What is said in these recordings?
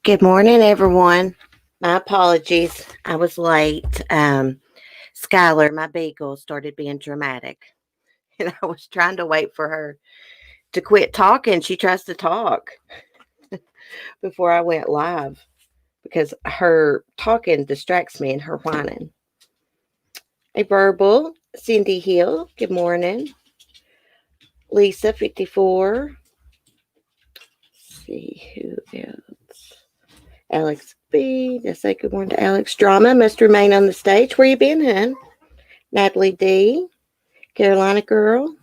Good morning, everyone. My apologies. I was late. Skylar, my beagle, started being dramatic. And I was trying to wait for her to quit talking. She tries to talk before I went live because her talking distracts me and her whining. A verbal, Cindy Hill, good morning. Lisa, 54. Let's see who else. Alex B. Let's say good morning to Alex. Drama must remain on the stage. Where you been, hun? Natalie D. Carolina Girl.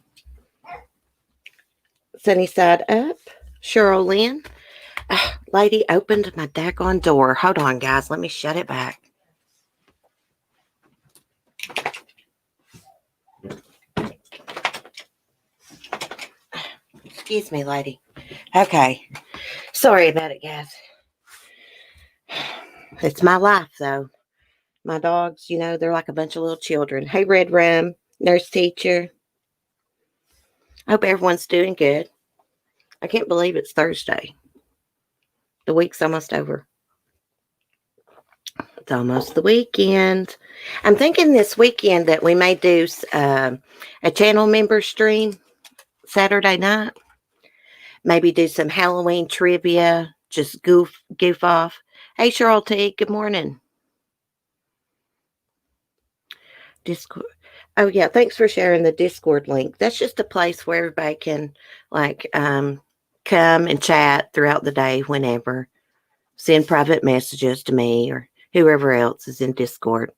Sunny Side Up. Cheryl Lynn. Lady opened my daggone door. Hold on, guys. Let me shut it back. Excuse me, lady. Okay. Sorry about it, guys. It's my life, though. My dogs, they're like a bunch of little children. Hey, Red Rum, nurse teacher. I hope everyone's doing good. I can't believe it's Thursday. The week's almost over. It's almost the weekend. I'm thinking this weekend that we may do a channel member stream Saturday night. Maybe do some Halloween trivia. Just goof off. Hey, Cheryl T. Good morning. Discord. Oh yeah, thanks for sharing the Discord link. That's just a place where everybody can come and chat throughout the day whenever. Send private messages to me or whoever else is in Discord.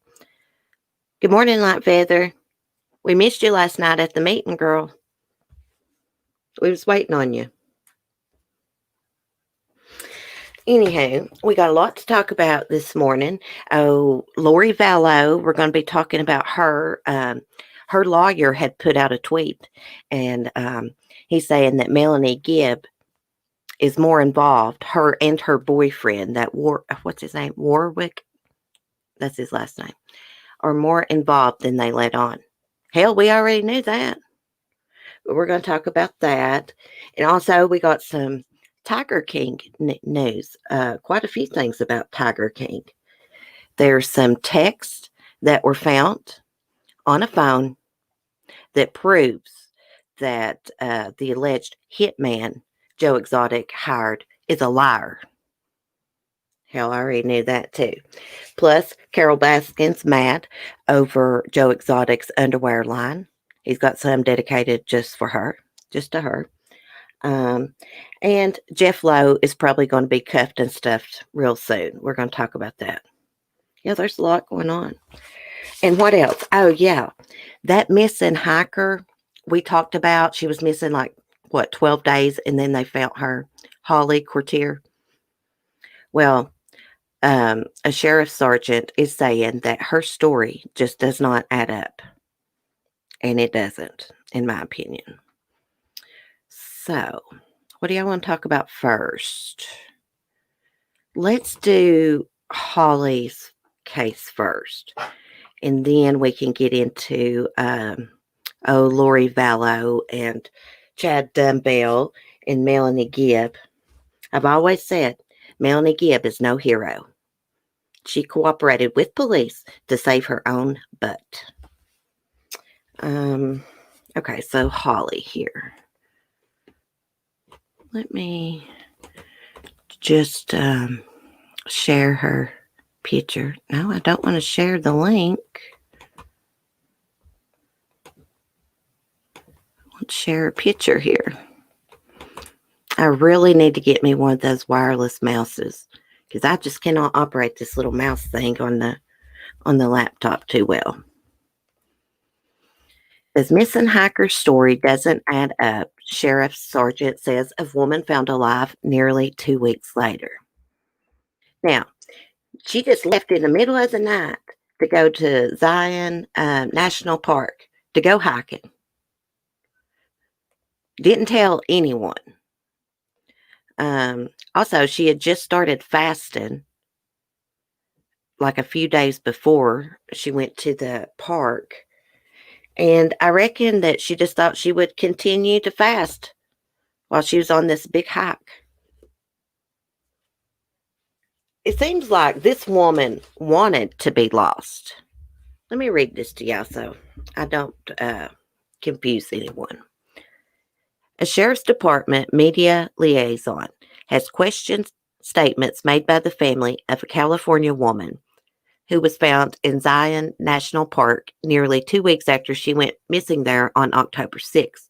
Good morning, Light Feather. We missed you last night at the meeting, girl. We was waiting on you. Anyhow, we got a lot to talk about this morning. Oh, Lori Vallow, we're going to be talking about her. Her lawyer had put out a tweet, and he's saying that Melanie Gibb is more involved, her and her boyfriend, what's his name? Warwick? That's his last name. Are more involved than they let on. Hell, we already knew that. But we're going to talk about that. And also, we got some Tiger King news. Quite a few things about Tiger King. There's some texts that were found on a phone that proves that the alleged hitman Joe Exotic hired is a liar. Hell, I already knew that too. Plus, Carol Baskin's mad over Joe Exotic's underwear line. He's got some dedicated just for her, just to her. And Jeff Lowe is probably going to be cuffed and stuffed real soon. We're going to talk about that. Yeah, there's a lot going on. And what else? Oh, yeah. That missing hiker we talked about, she was missing 12 days, and then they found her, Holly Courtier. Well, a sheriff sergeant is saying that her story just does not add up. And it doesn't, in my opinion. So, what do y'all want to talk about first? Let's do Holly's case first. And then we can get into Lori Vallow and Chad Daybell and Melanie Gibb. I've always said Melanie Gibb is no hero. She cooperated with police to save her own butt. Okay, so Holly here. Let me just share her picture. No, I don't want to share the link. Let's share a picture here. I really need to get me one of those wireless mouses because I just cannot operate this little mouse thing on the laptop too well. This missing hiker story doesn't add up, Sheriff Sergeant says of woman found alive nearly 2 weeks later. Now, she just left in the middle of the night to go to Zion National Park to go hiking. Didn't tell anyone. Also, she had just started fasting like a few days before she went to the park. And I reckon that she just thought she would continue to fast while she was on this big hike. It seems like this woman wanted to be lost. Let me read this to y'all so I don't confuse anyone. A sheriff's department media liaison has questioned statements made by the family of a California woman who was found in Zion National Park nearly 2 weeks after she went missing there on October 6th.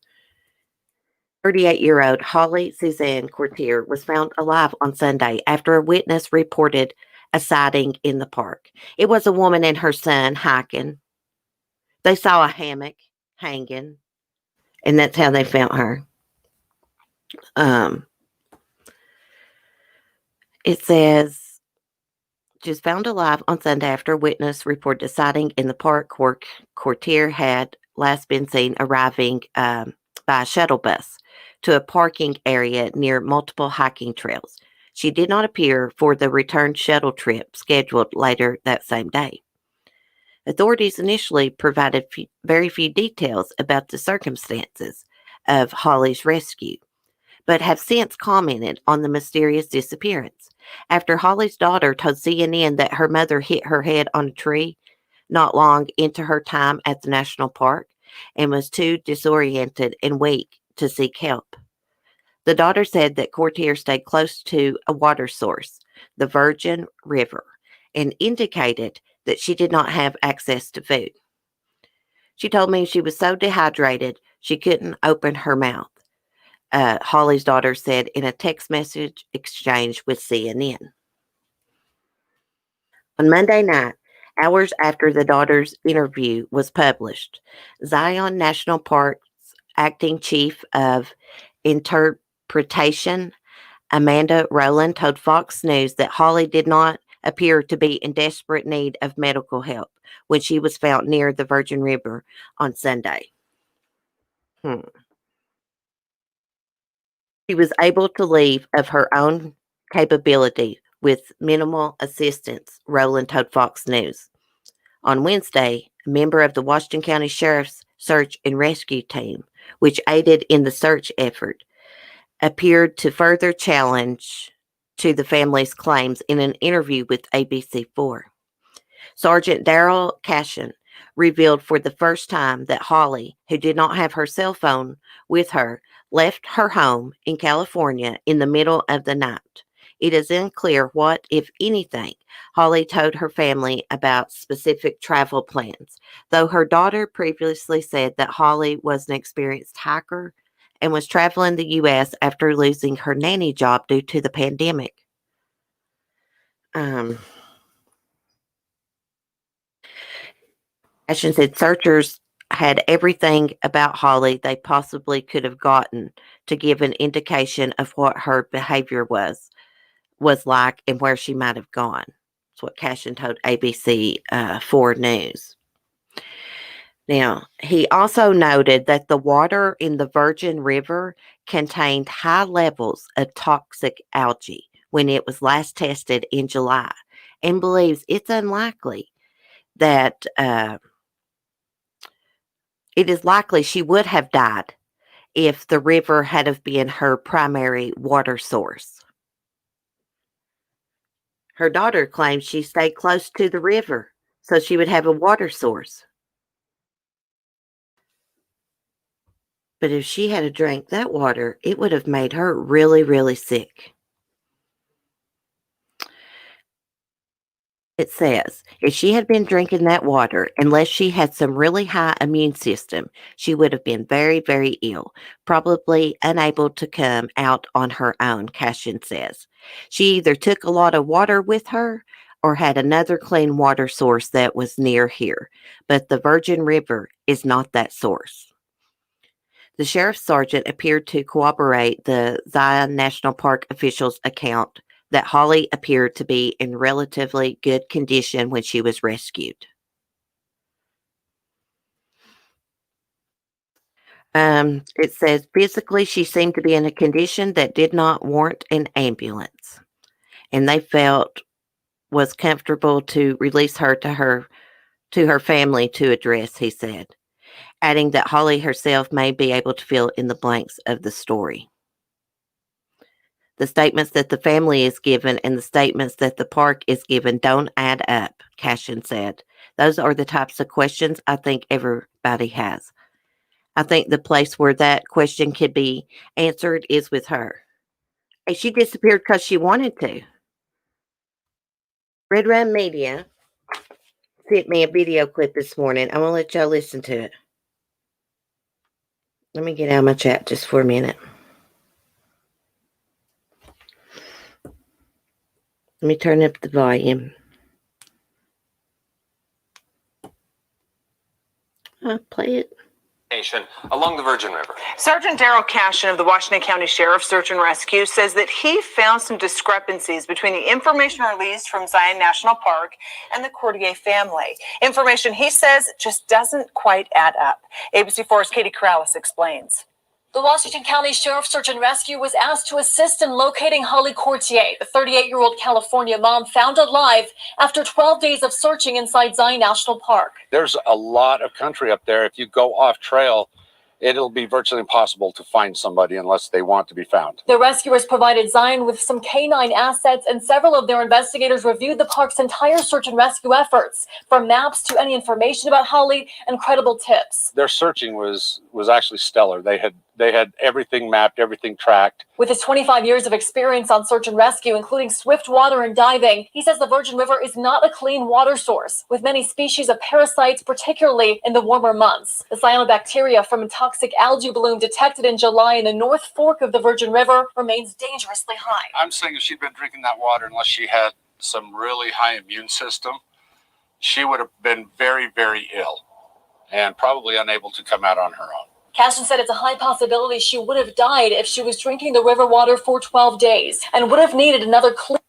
38-year-old Holly Suzanne Courtier was found alive on Sunday after a witness reported a sighting in the park. It was a woman and her son hiking. They saw a hammock hanging, and that's how they found her. It says she was found alive on Sunday after a witness reported a sighting in the park where Courtier had last been seen arriving by a shuttle bus to a parking area near multiple hiking trails. She did not appear for the return shuttle trip scheduled later that same day. Authorities initially provided very few details about the circumstances of Holly's rescue, but have since commented on the mysterious disappearance. After Holly's daughter told CNN that her mother hit her head on a tree not long into her time at the national park and was too disoriented and weak to seek help. The daughter said that Courtier stayed close to a water source, the Virgin River, and indicated that she did not have access to food. She told me she was so dehydrated she couldn't open her mouth, Holly's daughter said in a text message exchange with CNN. On Monday night, hours after the daughter's interview was published, Zion National Park's acting chief of interpretation, Amanda Rowland, told Fox News that Holly did not appear to be in desperate need of medical help when she was found near the Virgin River on Sunday. She was able to leave of her own capability with minimal assistance, Rowland told Fox News. On Wednesday, a member of the Washington County Sheriff's Search and Rescue Team, which aided in the search effort, appeared to further challenge to the family's claims in an interview with ABC4. Sergeant Daryl Cashin revealed for the first time that Holly, who did not have her cell phone with her, left her home in California in the middle of the night. It is unclear what, if anything, Holly told her family about specific travel plans, though her daughter previously said that Holly was an experienced hiker and was traveling the U.S. after losing her nanny job due to the pandemic. Ashton said searchers had everything about Holly they possibly could have gotten to give an indication of what her behavior was like and where she might have gone. That's what Cashin told ABC 4 News. Now, he also noted that the water in the Virgin River contained high levels of toxic algae when it was last tested in July and believes it's unlikely that it is likely she would have died if the river had have been her primary water source. Her daughter claims she stayed close to the river so she would have a water source. But if she had drank that water, it would have made her really, really sick. It says, if she had been drinking that water, unless she had some really high immune system, she would have been very, very ill, probably unable to come out on her own, Cashin says. She either took a lot of water with her or had another clean water source that was near here, but the Virgin River is not that source. The sheriff's sergeant appeared to corroborate the Zion National Park officials' account that Holly appeared to be in relatively good condition when she was rescued. It says physically she seemed to be in a condition that did not warrant an ambulance, and they felt was comfortable to release her to her family to address, he said, adding that Holly herself may be able to fill in the blanks of the story. The statements that the family is given and the statements that the park is given don't add up, Cashin said. Those are the types of questions I think everybody has. I think the place where that question could be answered is with her. And she disappeared because she wanted to. Red Rum Media sent me a video clip this morning. I'm going to let y'all listen to it. Let me get out of my chat just for a minute. Let me turn up the volume. Play it. Along the Virgin River. Sergeant Daryl Cashin of the Washington County Sheriff's Search and Rescue says that he found some discrepancies between the information released from Zion National Park and the Courtier family. Information he says just doesn't quite add up. ABC4's Katie Corrales explains. The Washington County Sheriff's Search and Rescue was asked to assist in locating Holly Courtier, the 38-year-old California mom found alive after 12 days of searching inside Zion National Park. There's a lot of country up there. If you go off trail, it'll be virtually impossible to find somebody unless they want to be found. The rescuers provided Zion with some canine assets, and several of their investigators reviewed the park's entire search and rescue efforts, from maps to any information about Holly and credible tips. Their searching was actually stellar. They had everything mapped, everything tracked. With his 25 years of experience on search and rescue, including swift water and diving, he says the Virgin River is not a clean water source, with many species of parasites, particularly in the warmer months. The cyanobacteria from a toxic algae bloom detected in July in the North Fork of the Virgin River remains dangerously high. I'm saying if she'd been drinking that water, unless she had some really high immune system, she would have been very, very ill and probably unable to come out on her own. Cashin said it's a high possibility she would have died if she was drinking the river water for 12 days and would have needed another clean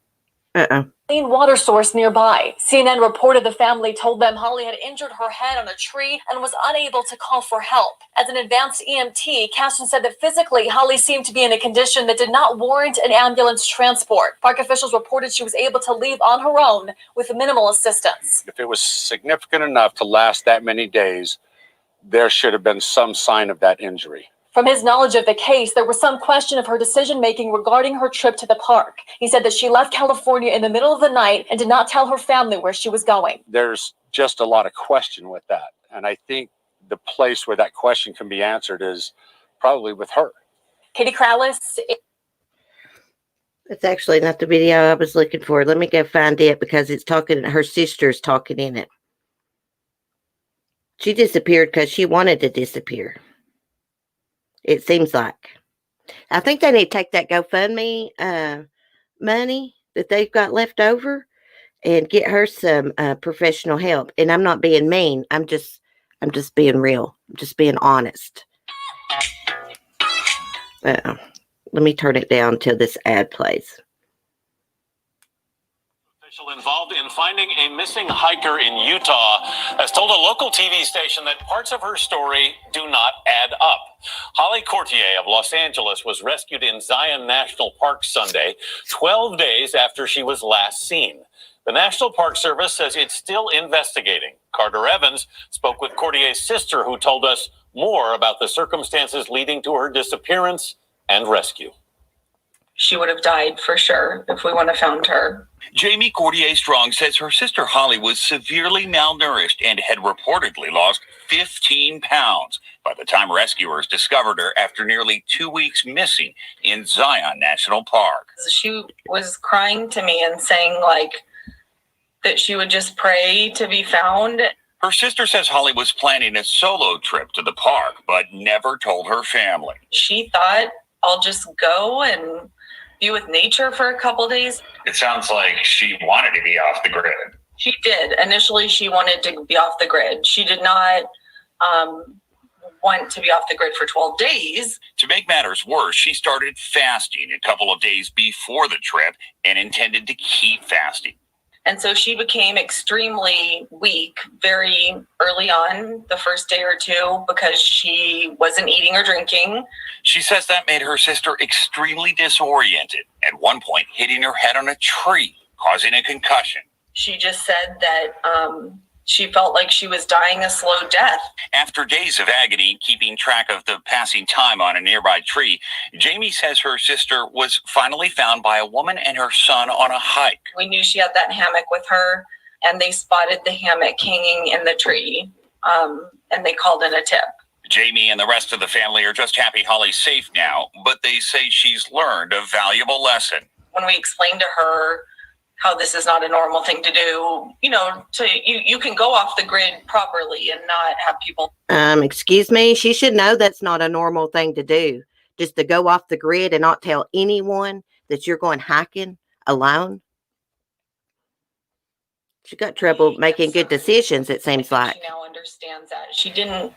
water source nearby. CNN reported the family told them Holly had injured her head on a tree and was unable to call for help. As an advanced EMT, Cashin said that physically, Holly seemed to be in a condition that did not warrant an ambulance transport. Park officials reported she was able to leave on her own with minimal assistance. If it was significant enough to last that many days, there should have been some sign of that injury. From his knowledge of the case, there was some question of her decision-making regarding her trip to the park. He said that she left California in the middle of the night and did not tell her family where she was going. There's just a lot of question with that. And I think the place where that question can be answered is probably with her. Katie Corrales. It's actually not the video I was looking for. Let me go find it because it's talking, her sister's talking in it. She disappeared because she wanted to disappear. It seems like. I think they need to take that GoFundMe money that they've got left over and get her some professional help. And I'm not being mean. I'm just being real. I'm just being honest. Let me turn it down till this ad plays. Involved in finding a missing hiker in Utah has told a local TV station that parts of her story do not add up. Holly Courtier of Los Angeles was rescued in Zion National Park Sunday, 12 days after she was last seen. The National Park Service says it's still investigating. Carter Evans spoke with Courtier's sister, who told us more about the circumstances leading to her disappearance and rescue. She would have died for sure if we wouldn't have found her. Jamie Courtier-Strong says her sister Holly was severely malnourished and had reportedly lost 15 pounds by the time rescuers discovered her after nearly 2 weeks missing in Zion National Park. She was crying to me and saying, like, that she would just pray to be found. Her sister says Holly was planning a solo trip to the park, but never told her family. She thought, I'll just go and be with nature for a couple days. It sounds like she wanted to be off the grid. She did. Initially, she wanted to be off the grid. She did not want to be off the grid for 12 days. To make matters worse, she started fasting a couple of days before the trip and intended to keep fasting. And so she became extremely weak very early on, the first day or two, because she wasn't eating or drinking. She says that made her sister extremely disoriented, at one point hitting her head on a tree, causing a concussion. She just said that she felt like she was dying a slow death. After days of agony, keeping track of the passing time on a nearby tree, Jamie says her sister was finally found by a woman and her son on a hike. We knew she had that hammock with her, and they spotted the hammock hanging in the tree, and they called in a tip. Jamie and the rest of the family are just happy Holly's safe now, but they say she's learned a valuable lesson. When we explained to her how this is not a normal thing to do, you can go off the grid properly and not have people. Excuse me, she should know that's not a normal thing to do. Just to go off the grid and not tell anyone that you're going hiking alone. She got trouble making good decisions, it seems like. She now understands that. She didn't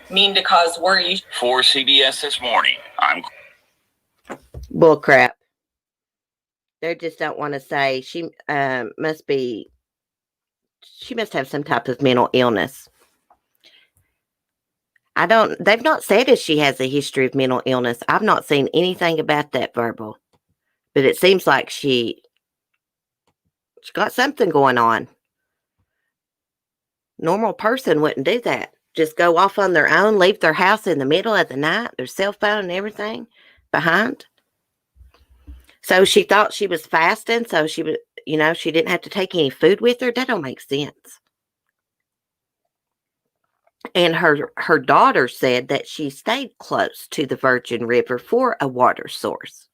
mean to cause worry. For CBS This Morning, I'm Bull crap. They just don't want to say she must have some type of mental illness. They've not said if she has a history of mental illness. I've not seen anything about that verbal. But it seems like she's got something going on. Normal person wouldn't do that. Just go off on their own, leave their house in the middle of the night, their cell phone and everything behind. So she thought she was fasting, so she was, she didn't have to take any food with her. That don't make sense. And her daughter said that she stayed close to the Virgin River for a water source.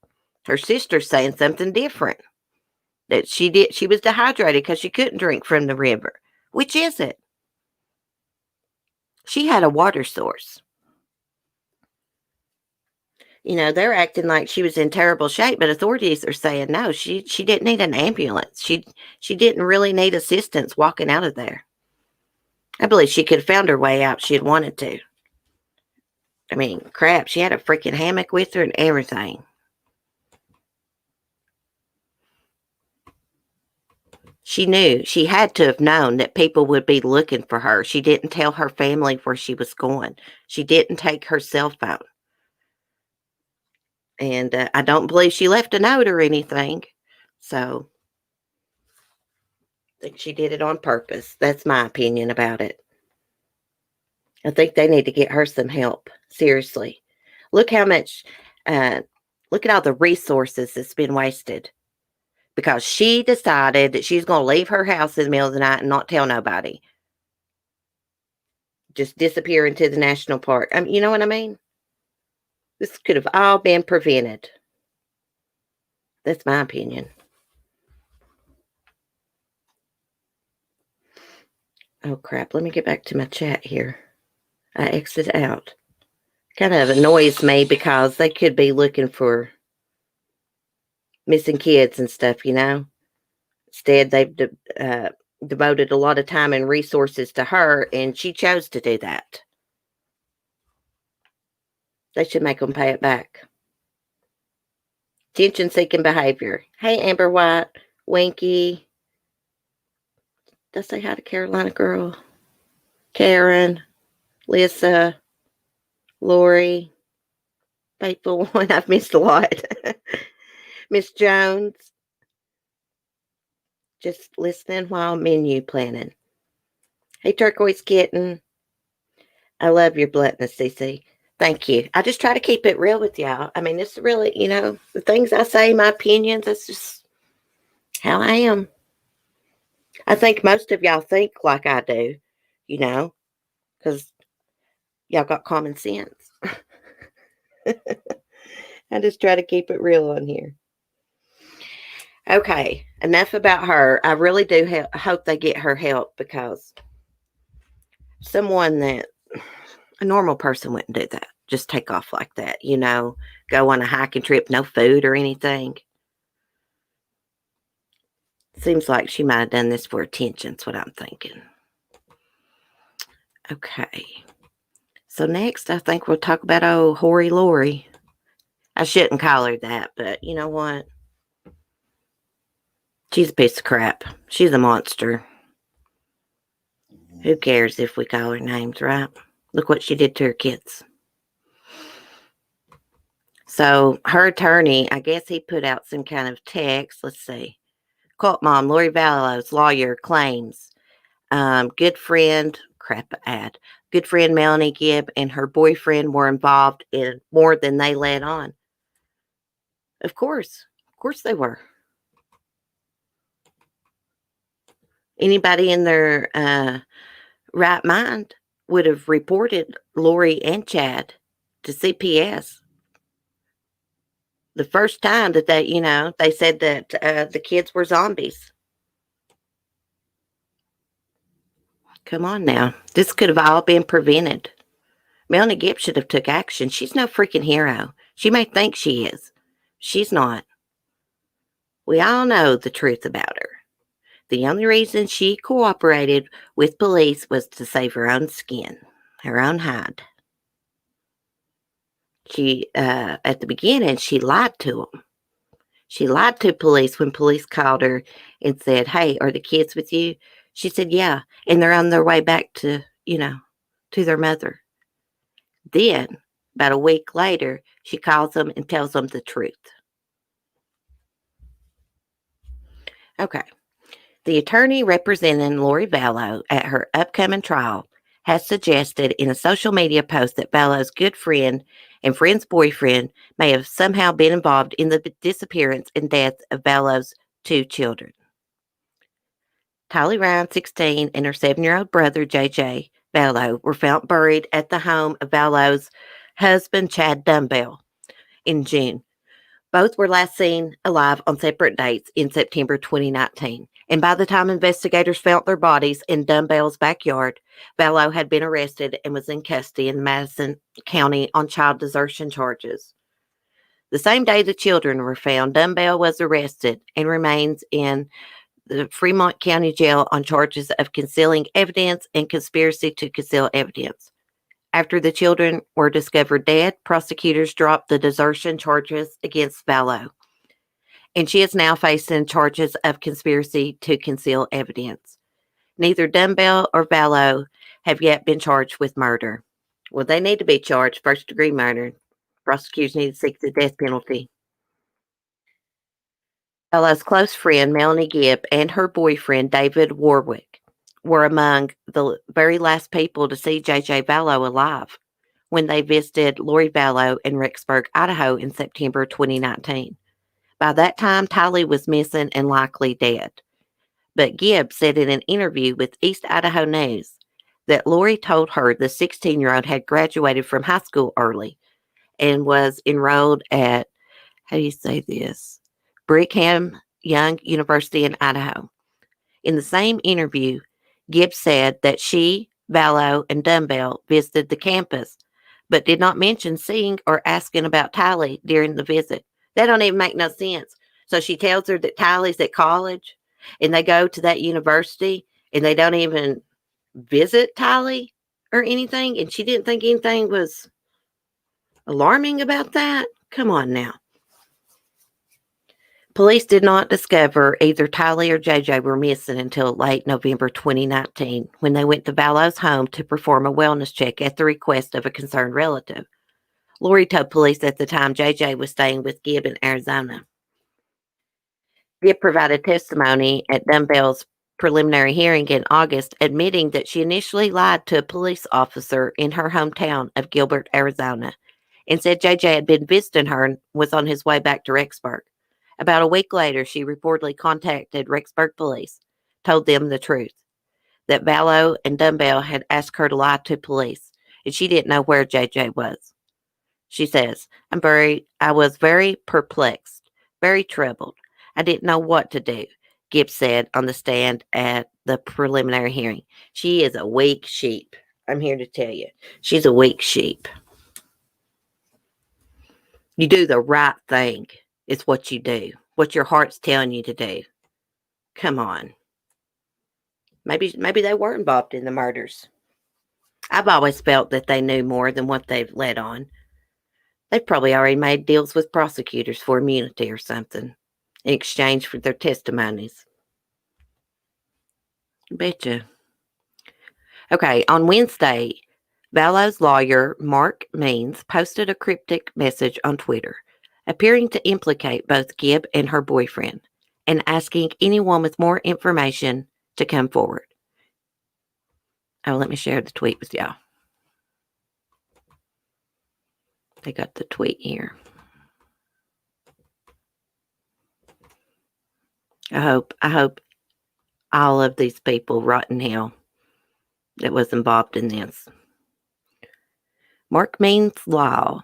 Her sister's saying something different. That she was dehydrated because she couldn't drink from the river. Which is it? She had a water source. They're acting like she was in terrible shape, but authorities are saying no, she didn't need an ambulance. She didn't really need assistance walking out of there. I believe she could have found her way out if she had wanted to. I mean, crap, she had a freaking hammock with her and everything. She knew, she had to have known that people would be looking for her. She didn't tell her family where she was going. She didn't take her cell phone. And I don't believe she left a note or anything. So, I think she did it on purpose. That's my opinion about it. I think they need to get her some help. Seriously. Look how much, look at all the resources that's been wasted. Because she decided that she's going to leave her house in the middle of the night and not tell nobody. Just disappear into the national park. You know what I mean? This could have all been prevented. That's my opinion. Oh, crap. Let me get back to my chat here. I exited out. Kind of annoys me because they could be looking for missing kids and stuff, Instead, they've devoted a lot of time and resources to her, and she chose to do that. They should make them pay it back. Attention-seeking behavior. Hey, Amber White, Winky. Did I say hi to Carolina Girl? Karen, Lisa, Lori, Faithful One. I've missed a lot. Miss Jones. Just listening while menu planning. Hey, Turquoise Kitten. I love your bluntness, Cece. Thank you. I just try to keep it real with y'all. I mean, it's really, the things I say, my opinions, that's just how I am. I think most of y'all think like I do, because y'all got common sense. I just try to keep it real on here. Okay, enough about her. I really do hope they get her help, because someone that a normal person wouldn't do that. Just take off like that, go on a hiking trip, no food or anything. Seems like she might have done this for attention. That's what I'm thinking. Okay. So next, I think we'll talk about old Hoary Lori. I shouldn't call her that, but you know what? She's a piece of crap. She's a monster. Who cares if we call her names, right? Look what she did to her kids. So her attorney, I guess he put out some kind of text. Let's see. Cult mom Lori Vallow's lawyer claims good friend Melanie Gibb and her boyfriend were involved in more than they let on. Of course they were. Anybody in their right mind would have reported Lori and Chad to CPS. The first time that they said that the kids were zombies. Come on now. This could have all been prevented. Melanie Gibb should have took action. She's no freaking hero. She may think she is. She's not. We all know the truth about her. The only reason she cooperated with police was to save her own skin, her own hide. She, at the beginning, she lied to them. She lied to police when police called her and said, "Hey, are the kids with you?" She said, "Yeah." And they're on their way back to their mother. Then, about a week later, she calls them and tells them the truth. Okay. The attorney representing Lori Vallow at her upcoming trial has suggested in a social media post that Vallow's good friend and friend's boyfriend may have somehow been involved in the disappearance and death of Vallow's 2 children. Tylee Ryan, 16, and her 7-year-old brother, JJ Vallow, were found buried at the home of Vallow's husband, Chad Daybell, in June. Both were last seen alive on separate dates in September 2019. And by the time investigators found their bodies in Daybell's backyard, Vallow had been arrested and was in custody in Madison County on child desertion charges. The same day the children were found, Daybell was arrested and remains in the Fremont County Jail on charges of concealing evidence and conspiracy to conceal evidence. After the children were discovered dead, prosecutors dropped the desertion charges against Vallow, and she is now facing charges of conspiracy to conceal evidence. Neither Daybell or Vallow have yet been charged with murder. Well, they need to be charged first-degree murder. Prosecutors need to seek the death penalty. Vallow's close friend, Melanie Gibb, and her boyfriend, David Warwick, were among the very last people to see J.J. Vallow alive when they visited Lori Vallow in Rexburg, Idaho in September 2019. By that time, Tylee was missing and likely dead. But Gibb said in an interview with East Idaho News that Lori told her the 16-year-old had graduated from high school early and was enrolled at, how do you say this, Brigham Young University in Idaho. In the same interview, Gibb said that she, Vallow, and Daybell visited the campus, but did not mention seeing or asking about Tylee during the visit. That don't even make no sense. So she tells her that Tylee's at college, and they go to that university, and they don't even visit Tylee or anything, and she didn't think anything was alarming about that? Come on now. Police did not discover either Tylee or JJ were missing until late November 2019, when they went to Vallow's home to perform a wellness check at the request of a concerned relative. Lori told police at the time JJ was staying with Gibb in Arizona. Gibb provided testimony at Daybell's preliminary hearing in August, admitting that she initially lied to a police officer in her hometown of Gilbert, Arizona, and said JJ had been visiting her and was on his way back to Rexburg. About a week later, she reportedly contacted Rexburg police, told them the truth, that Vallow and Daybell had asked her to lie to police, and she didn't know where JJ was. She says, I was very perplexed, very troubled. I didn't know what to do, Gibbs said on the stand at the preliminary hearing. She is a weak sheep. I'm here to tell you. She's a weak sheep. You do the right thing is what you do. What your heart's telling you to do. Come on. Maybe they were involved in the murders. I've always felt that they knew more than what they've let on. They've probably already made deals with prosecutors for immunity or something in exchange for their testimonies. Betcha. Okay, on Wednesday, Vallow's lawyer, Mark Means, posted a cryptic message on Twitter, appearing to implicate both Gibb and her boyfriend, and asking anyone with more information to come forward. Oh, let me share the tweet with y'all. They got the tweet here. I hope all of these people rot in hell that was involved in this. Mark Means Law.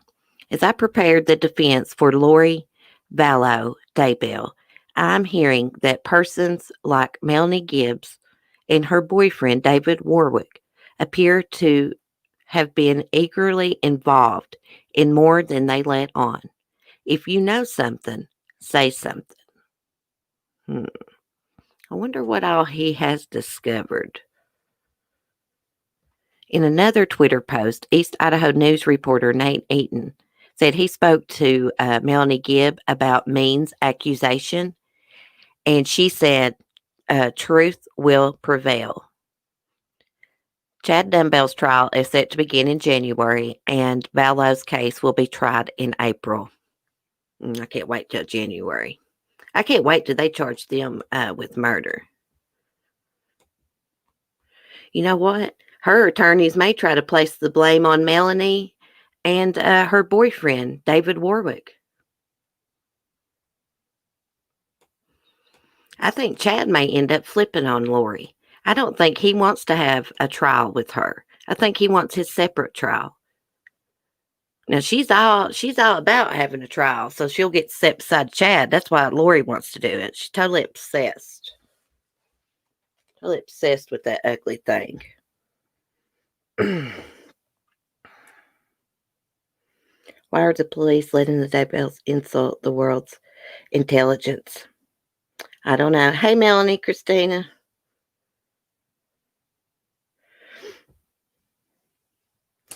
As I prepared the defense for Lori Vallow Daybell, I'm hearing that persons like Melanie Gibbs and her boyfriend David Warwick appear to have been eagerly involved in more than they let on. If you know something, say something. I wonder what all he has discovered. In another Twitter post, East Idaho News reporter Nate Eaton said he spoke to Melanie Gibb about Means' accusation, and she said truth will prevail. Chad Dunbell's trial is set to begin in January, and Vallow's case will be tried in April. I can't wait till January. I can't wait till they charge them with murder. You know what? Her attorneys may try to place the blame on Melanie and her boyfriend, David Warwick. I think Chad may end up flipping on Lori. I don't think he wants to have a trial with her. I think he wants his separate trial. Now she's all about having a trial, so she'll get set beside Chad. That's why Lori wants to do it. She's totally obsessed. Totally obsessed with that ugly thing. Why are the police letting the Daybells insult the world's intelligence? I don't know. Hey, Melanie, Christina.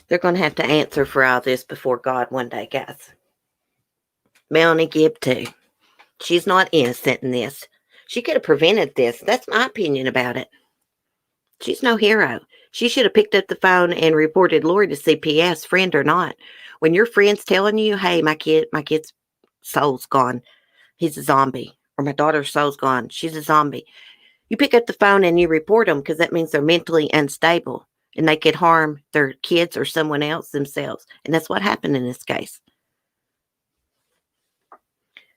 They're going to have to answer for all this before God one day, guys. Melanie Gibb, too. She's not innocent in this. She could have prevented this. That's my opinion about it. She's no hero. She should have picked up the phone and reported Lori to CPS, friend or not. When your friend's telling you, hey, my kid's soul's gone. He's a zombie. Or my daughter's soul's gone. She's a zombie. You pick up the phone and you report them because that means they're mentally unstable and they could harm their kids or someone else themselves. And that's what happened in this case.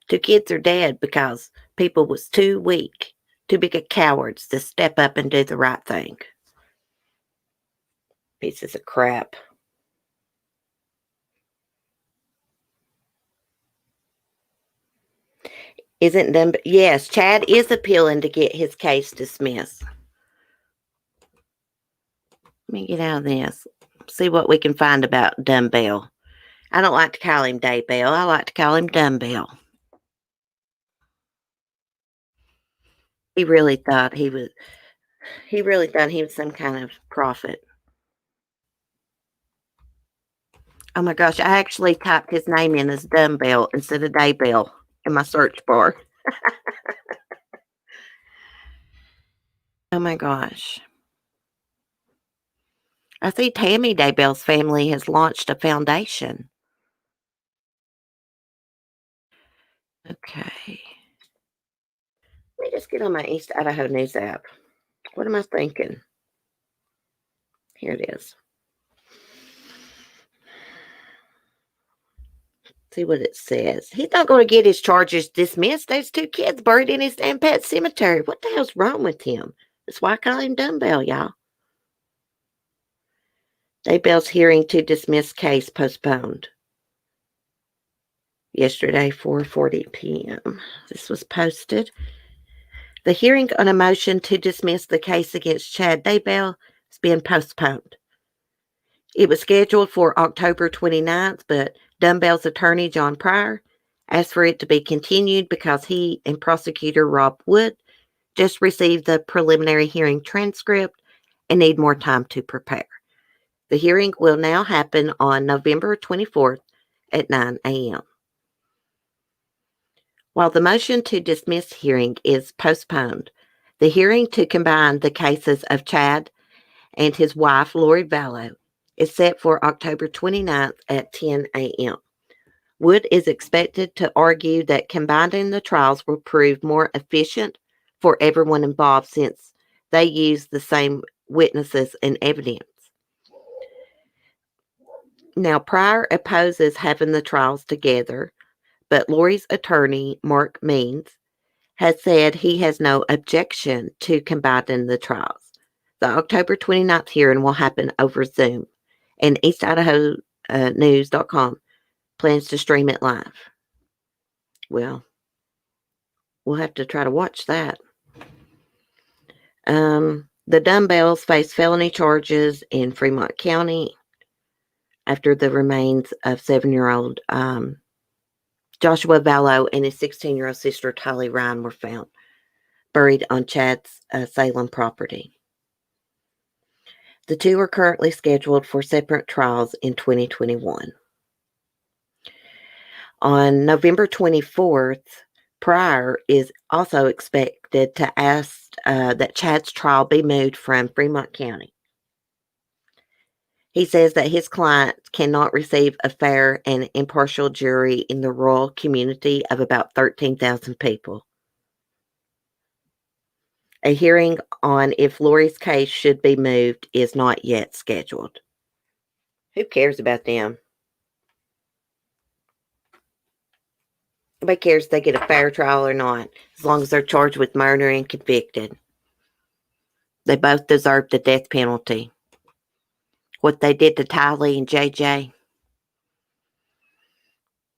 2 kids are dead because people was too weak, too big of cowards to step up and do the right thing. Pieces of crap. Isn't done. Yes, Chad is appealing to get his case dismissed. Let me get out of this. See what we can find about Daybell. I don't like to call him Daybell. I like to call him Daybell. He really thought he was some kind of prophet. Oh my gosh, I actually typed his name in as Dumbbell instead of Daybell in my search bar. Oh my gosh. I see Tammy Daybell's family has launched a foundation. Okay. Let me just get on my East Idaho News app. What am I thinking? Here it is. See what it says. He's not going to get his charges dismissed. There's 2 kids buried in his damn pet cemetery. What the hell's wrong with him? That's why I call him Dumbbell, y'all. Daybell's hearing to dismiss case postponed. yesterday, 4:40 p.m. This was posted. The hearing on a motion to dismiss the case against Chad Daybell has been postponed. It was scheduled for October 29th, but Daybell's attorney, John Pryor, asked for it to be continued because he and prosecutor Rob Wood just received the preliminary hearing transcript and need more time to prepare. The hearing will now happen on November 24th at 9 a.m. While the motion to dismiss hearing is postponed, the hearing to combine the cases of Chad and his wife, Lori Vallow, is set for October 29th at 10 a.m. Wood is expected to argue that combining the trials will prove more efficient for everyone involved since they use the same witnesses and evidence. Now, Pryor opposes having the trials together, but Lori's attorney, Mark Means, has said he has no objection to combining the trials. The October 29th hearing will happen over Zoom, and EastIdahoNews.com plans to stream it live. Well, we'll have to try to watch that. The Daybells face felony charges in Fremont County after the remains of 7-year-old Joshua Vallow and his 16-year-old sister, Tylee Ryan, were found buried on Chad's Salem property. The two are currently scheduled for separate trials in 2021. On November 24th, Pryor is also expected to ask that Chad's trial be moved from Fremont County. He says that his client cannot receive a fair and impartial jury in the rural community of about 13,000 people. A hearing on if Lori's case should be moved is not yet scheduled. Who cares about them? Nobody cares if they get a fair trial or not, as long as they're charged with murder and convicted. They both deserve the death penalty. What they did to Tylee and JJ,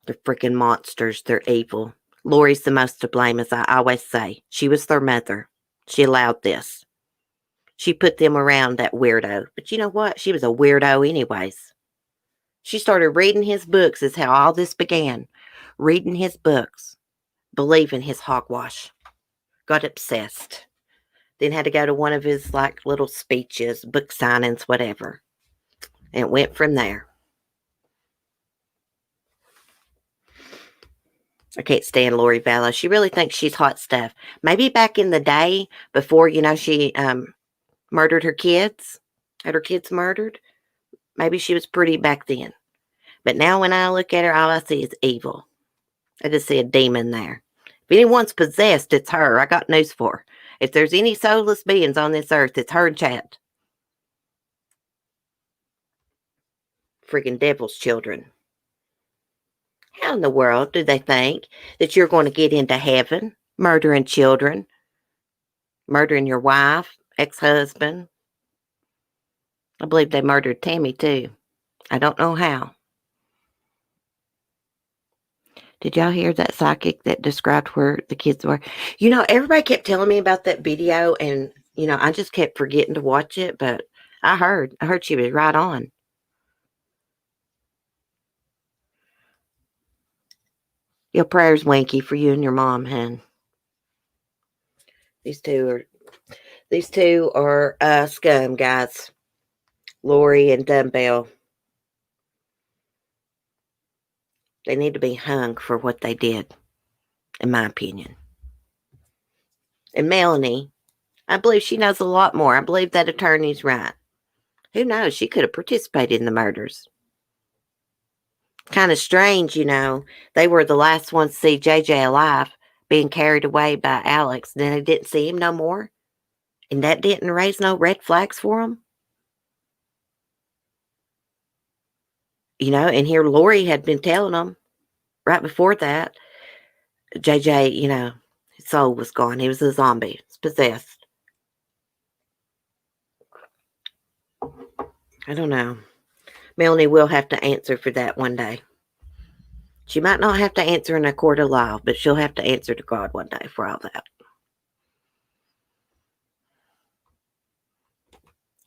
they're freaking monsters. They're evil. Lori's the most to blame, as I always say. She was their mother. She allowed this. She put them around that weirdo. But you know what? She was a weirdo anyways. She started reading his books is how all this began. Reading his books. Believing his hogwash. Got obsessed. Then had to go to one of his little speeches, book signings, whatever. And it went from there. I can't stand Lori Vallow. She really thinks she's hot stuff. Maybe back in the day, before, she murdered her kids, had her kids murdered. Maybe she was pretty back then. But now when I look at her, all I see is evil. I just see a demon there. If anyone's possessed, it's her. I got news for her. If there's any soulless beings on this earth, it's her and Chad. Freaking devil's children. How in the world do they think that you're going to get into heaven murdering children, murdering your wife, ex-husband? I believe they murdered Tammy too. I don't know how. Did y'all hear that psychic that described where the kids were? Everybody kept telling me about that video, and, I just kept forgetting to watch it, but I heard she was right on. Your prayers, Winky, for you and your mom, hun. These two are scum, guys. Lori and Daybell. They need to be hung for what they did, in my opinion. And Melanie, I believe she knows a lot more. I believe that attorney's right. Who knows? She could have participated in the murders. Kind of strange, They were the last ones to see JJ alive, being carried away by Alex. Then they didn't see him no more. And that didn't raise no red flags for them. And here Lori had been telling them right before that, JJ, his soul was gone. He was a zombie. He was possessed. I don't know. Melanie will have to answer for that one day. She might not have to answer in a court of law, but she'll have to answer to God one day for all that.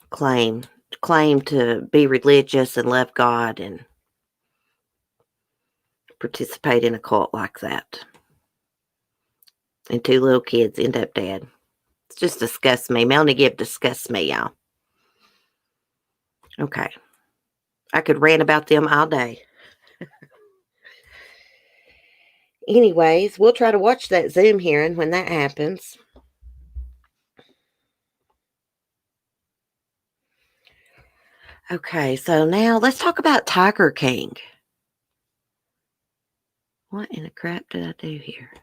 Claim to be religious and love God and participate in a cult like that. And 2 little kids end up dead. It just disgusts me. Melanie Gibb disgusts me, y'all. Okay. I could rant about them all day. Anyways, we'll try to watch that Zoom hearing when that happens. Okay, so now let's talk about Tiger King. What in the crap did I do here?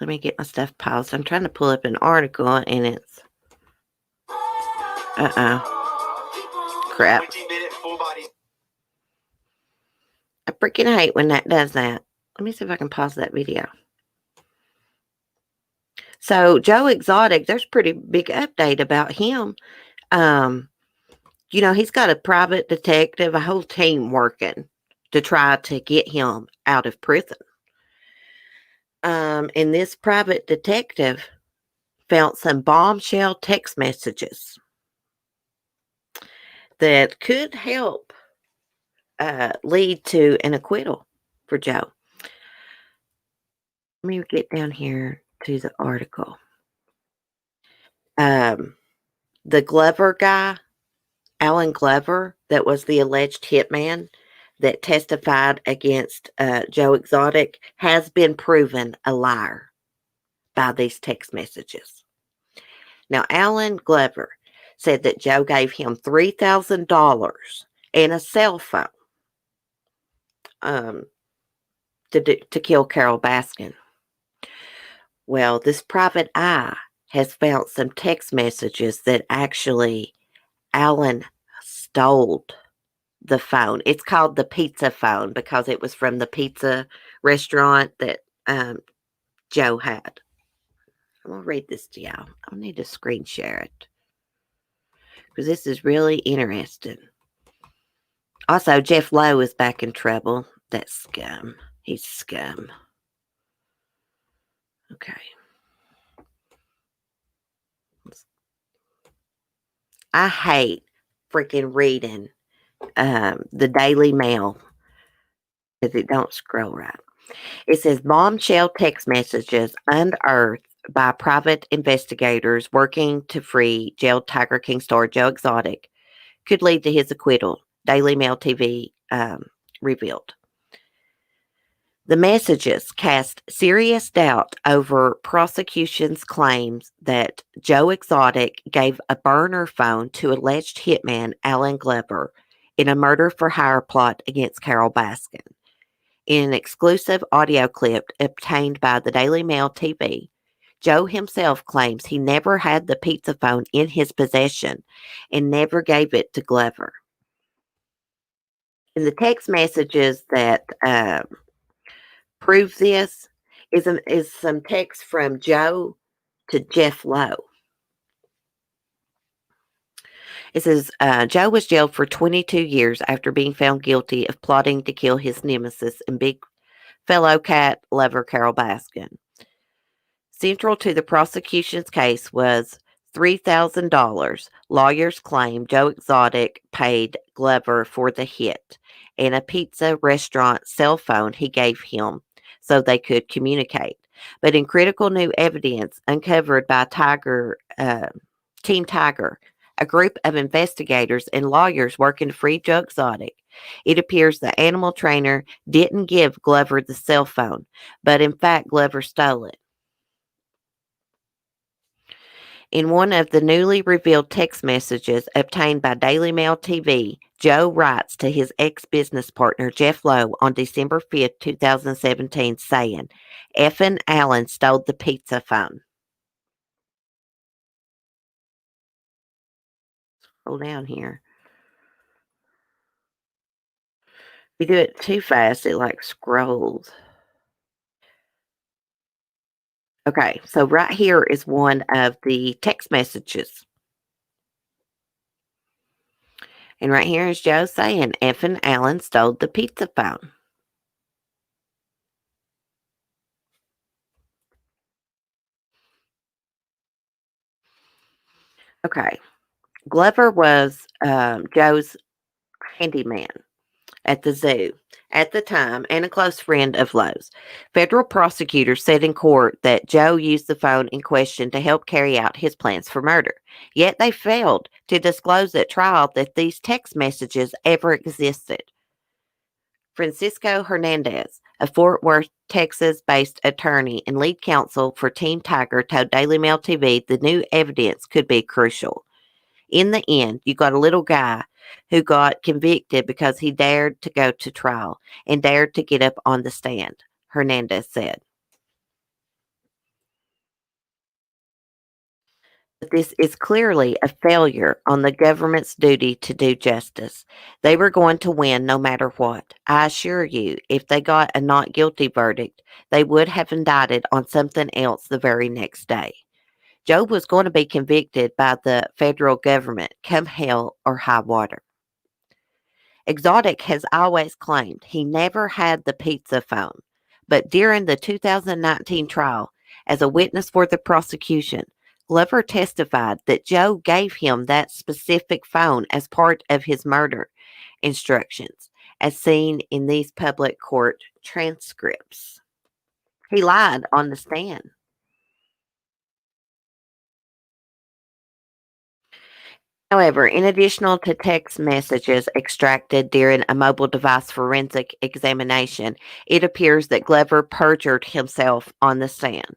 Let me get my stuff paused. I'm trying to pull up an article and it's... Crap. I freaking hate when that does that. Let me see if I can pause that video. So, Joe Exotic, there's a pretty big update about him. You know, he's got a private detective, a whole team working to try to get him out of prison. And this private detective found some bombshell text messages that could help lead to an acquittal for Joe. Let me get down here to the article. The Glover guy, Alan Glover, that was the alleged hitman that testified against Joe Exotic, has been proven a liar by these text messages. Now, Alan Glover said that Joe gave him $3,000 and a cell phone to kill Carol Baskin. Well, this private eye has found some text messages that actually Alan stole the phone. It's called the pizza phone because it was from the pizza restaurant that Joe had. I'm going to read this to y'all. I'll need to screen share it because this is really interesting. Also, Jeff Lowe is back in trouble. That scum. He's scum. Okay. I hate freaking reading the Daily Mail because it don't scroll right. It says bombshell text messages unearthed by private investigators working to free jailed Tiger King star Joe Exotic could lead to his acquittal. Daily Mail TV revealed. The messages cast serious doubt over prosecution's claims that Joe Exotic gave a burner phone to alleged hitman Alan Glover in a murder-for-hire plot against Carol Baskin. In an exclusive audio clip obtained by the Daily Mail TV, Joe himself claims he never had the pizza phone in his possession and never gave it to Glover. In the text messages that prove this is some text from Joe to Jeff Lowe. It says, Joe was jailed for 22 years after being found guilty of plotting to kill his nemesis and big fellow cat lover Carol Baskin. Central to the prosecution's case was $3,000. Lawyers claim Joe Exotic paid Glover for the hit and a pizza restaurant cell phone he gave him so they could communicate. But in critical new evidence uncovered by Team Tiger, a group of investigators and lawyers working to free Joe Exotic, it appears the animal trainer didn't give Glover the cell phone, but in fact Glover stole it. In one of the newly revealed text messages obtained by Daily Mail TV, Joe writes to his ex-business partner Jeff Lowe on December 5th, 2017, saying, "Effin' Allen stole the pizza phone." Scroll down here. If you do it too fast, it like scrolls. Okay, so right here is one of the text messages. And right here is Joe saying F and Alan stole the pizza phone. Okay. Glover was Joe's handyman at the zoo at the time and a close friend of Lowe's. Federal prosecutors said in court that Joe used the phone in question to help carry out his plans for murder. Yet they failed to disclose at trial that these text messages ever existed. Francisco Hernandez, a Fort Worth, Texas-based attorney and lead counsel for Team Tiger, told Daily Mail TV the new evidence could be crucial. In the end, you got a little guy who got convicted because he dared to go to trial and dared to get up on the stand, Hernandez said. But this is clearly a failure on the government's duty to do justice. They were going to win no matter what. I assure you, if they got a not guilty verdict, they would have indicted on something else the very next day. Joe was going to be convicted by the federal government, come hell or high water. Exotic has always claimed he never had the pizza phone, but during the 2019 trial, as a witness for the prosecution, Glover testified that Joe gave him that specific phone as part of his murder instructions, as seen in these public court transcripts. He lied on the stand. However, in addition to text messages extracted during a mobile device forensic examination, it appears that Glover perjured himself on the stand.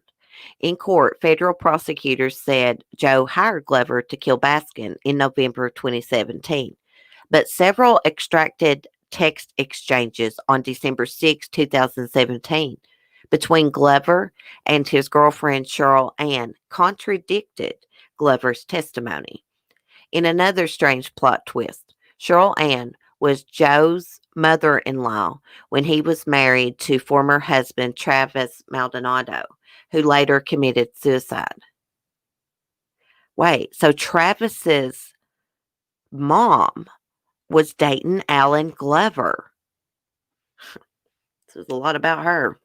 In court, federal prosecutors said Joe hired Glover to kill Baskin in November 2017, but several extracted text exchanges on December 6, 2017, between Glover and his girlfriend Cheryl Ann contradicted Glover's testimony. In another strange plot twist, Cheryl Ann was Joe's mother-in-law when he was married to former husband Travis Maldonado, who later committed suicide. Wait, so Travis's mom was dating Alan Glover. This is a lot about her.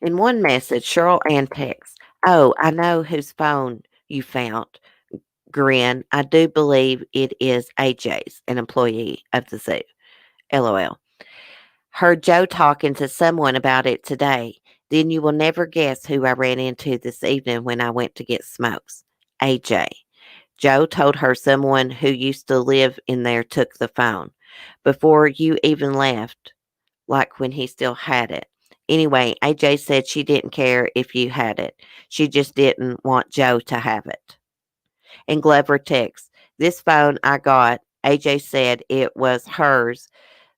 In one message, Cheryl Ann texts, "Oh, I know whose phone you found. Grin. I do believe it is AJ's, an employee of the zoo. LOL. Heard Joe talking to someone about it today. Then you will never guess who I ran into this evening when I went to get smokes. AJ. Joe told her someone who used to live in there took the phone. Before you even left, like when he still had it. Anyway, AJ said she didn't care if you had it. She just didn't want Joe to have it." And Glover texts, "This phone I got, AJ said it was hers.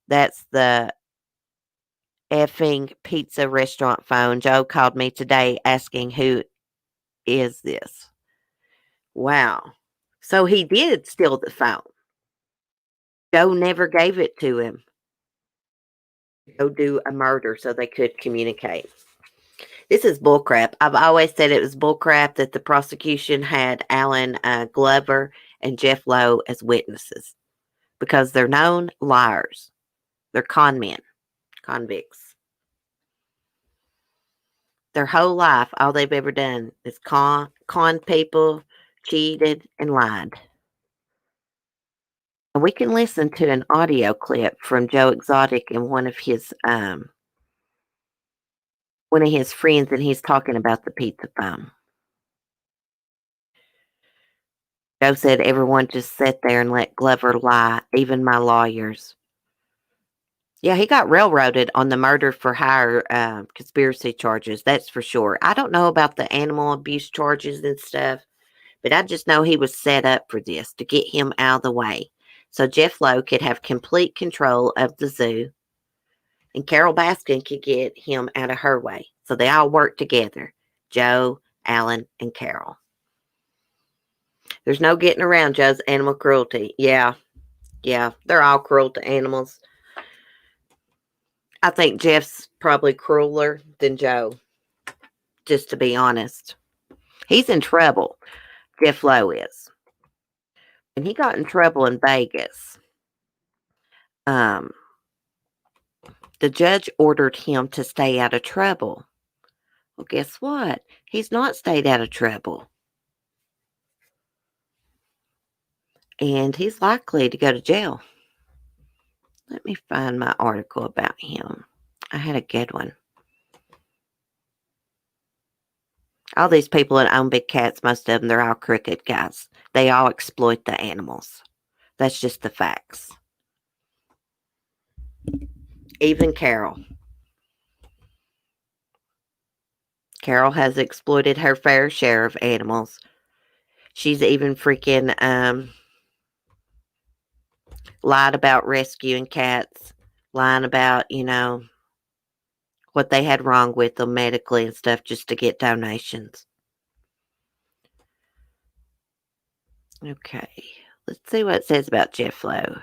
That's the effing pizza restaurant phone. Joe called me today asking who is this." Wow. So he did steal the phone. Joe never gave it to him. Go do a murder so they could communicate. This is bullcrap. I've always said it was bullcrap that the prosecution had Alan Glover and Jeff Lowe as witnesses because they're known liars. They're con men, convicts. Their whole life, all they've ever done is con people, cheated, and lied. And we can listen to an audio clip from Joe Exotic and one of his friends, and he's talking about the pizza phone. Joe said everyone just sat there and let Glover lie, even my lawyers. Yeah, he got railroaded on the murder for hire conspiracy charges, that's for sure. I don't know about the animal abuse charges and stuff, but I just know he was set up for this to get him out of the way so Jeff Lowe could have complete control of the zoo and Carol Baskin could get him out of her way. So they all worked together, Joe, Alan, and Carol. There's no getting around Joe's animal cruelty. Yeah, they're all cruel to animals. I think Jeff's probably crueler than Joe, just to be honest. He's in trouble. Jeff Lowe is. And he got in trouble in Vegas. The judge ordered him to stay out of trouble. Well, guess what? He's not stayed out of trouble. And he's likely to go to jail. Let me find my article about him. I had a good one. All these people that own big cats, most of them, they're all crooked guys. They all exploit the animals. That's just the facts. Even Carol. Carol has exploited her fair share of animals. She's even freaking lied about rescuing cats, lying about, what they had wrong with them medically and stuff just to get donations. Okay, let's see what it says about Jeff Lowe.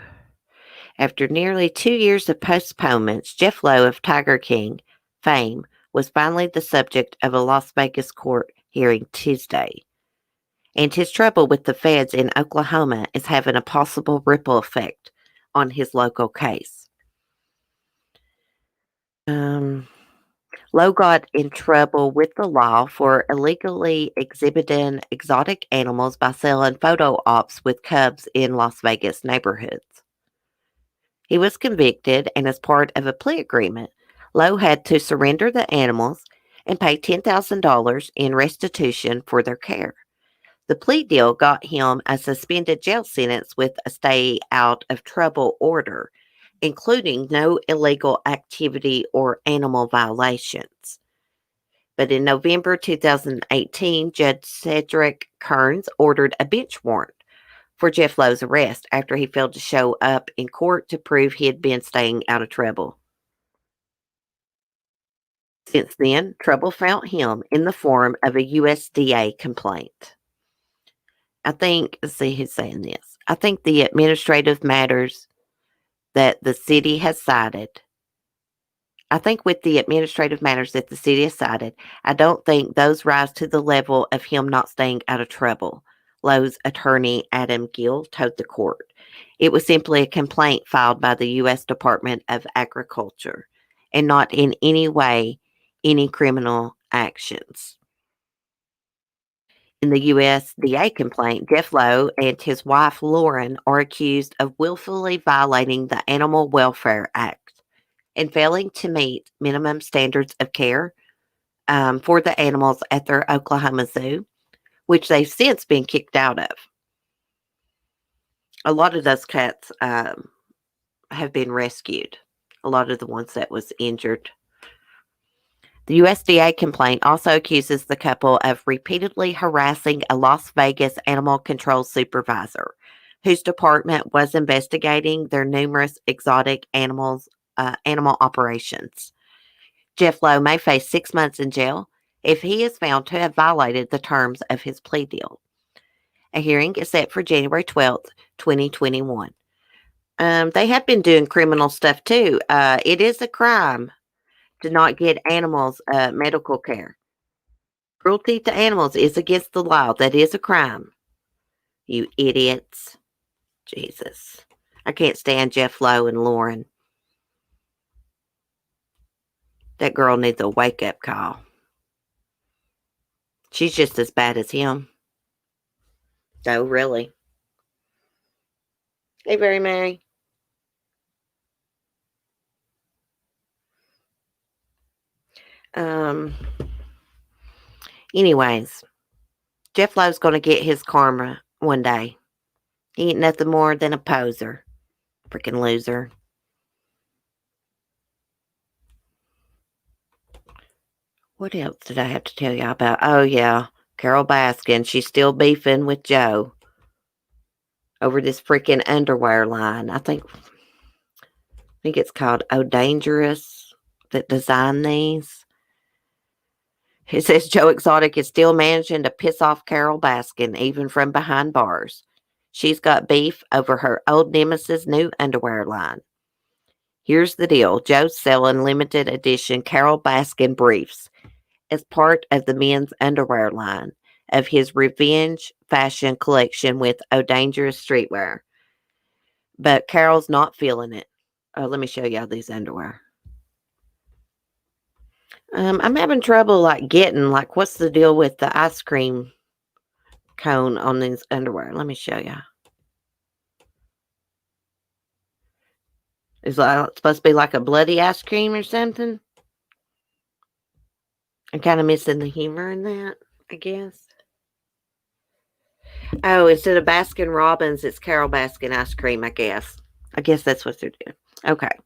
After nearly 2 years of postponements, Jeff Lowe of Tiger King fame was finally the subject of a Las Vegas court hearing Tuesday. And his trouble with the feds in Oklahoma is having a possible ripple effect on his local case. Lowe got in trouble with the law for illegally exhibiting exotic animals by selling photo ops with cubs in Las Vegas neighborhoods. He was convicted, and as part of a plea agreement, Lowe had to surrender the animals and pay $10,000 in restitution for their care. The plea deal got him a suspended jail sentence with a stay out of trouble order, including no illegal activity or animal violations. But in November 2018, Judge Cedric Kearns ordered a bench warrant for Jeff Lowe's arrest after he failed to show up in court to prove he had been staying out of trouble. Since then, trouble found him in the form of a USDA complaint. let's see who's saying this. I think the administrative matters that the city has cited, I don't think those rise to the level of him not staying out of trouble, Lowe's attorney Adam Gill told the court. It was simply a complaint filed by the U.S. Department of Agriculture and not in any way any criminal actions. In the USDA complaint, Jeff Lowe and his wife Lauren are accused of willfully violating the Animal Welfare Act and failing to meet minimum standards of care for the animals at their Oklahoma zoo, which they've since been kicked out of. A lot of those cats have been rescued, a lot of the ones that was injured. The USDA complaint also accuses the couple of repeatedly harassing a Las Vegas animal control supervisor, whose department was investigating their numerous exotic animal operations. Jeff Lowe may face 6 months in jail if he is found to have violated the terms of his plea deal. A hearing is set for January 12th, 2021. They have been doing criminal stuff too. It is a crime to not get animals medical care. Cruelty to animals is against the law. That is a crime. You idiots. Jesus. I can't stand Jeff Lowe and Lauren. That girl needs a wake-up call. She's just as bad as him. Oh, really? Hey, Very Mary. Anyways, Jeff Lowe's going to get his karma one day. He ain't nothing more than a poser. Freaking loser. What else did I have to tell you about? Oh, yeah. Carol Baskin. She's still beefing with Joe over this freaking underwear line. I think it's called Oh Dangerous that designed these. It says Joe Exotic is still managing to piss off Carol Baskin, even from behind bars. She's got beef over her old nemesis' new underwear line. Here's the deal. Joe's selling limited edition Carol Baskin briefs as part of the men's underwear line of his Revenge fashion collection with Oh Dangerous Streetwear. But Carol's not feeling it. Oh, let me show y'all these underwear. I'm having trouble getting what's the deal with the ice cream cone on these underwear? Let me show y'all. Is it supposed to be like a bloody ice cream or something? I'm kind of missing the humor in that, I guess. Oh, instead of Baskin Robbins, it's Carol Baskin ice cream, I guess. I guess that's what they're doing. Okay.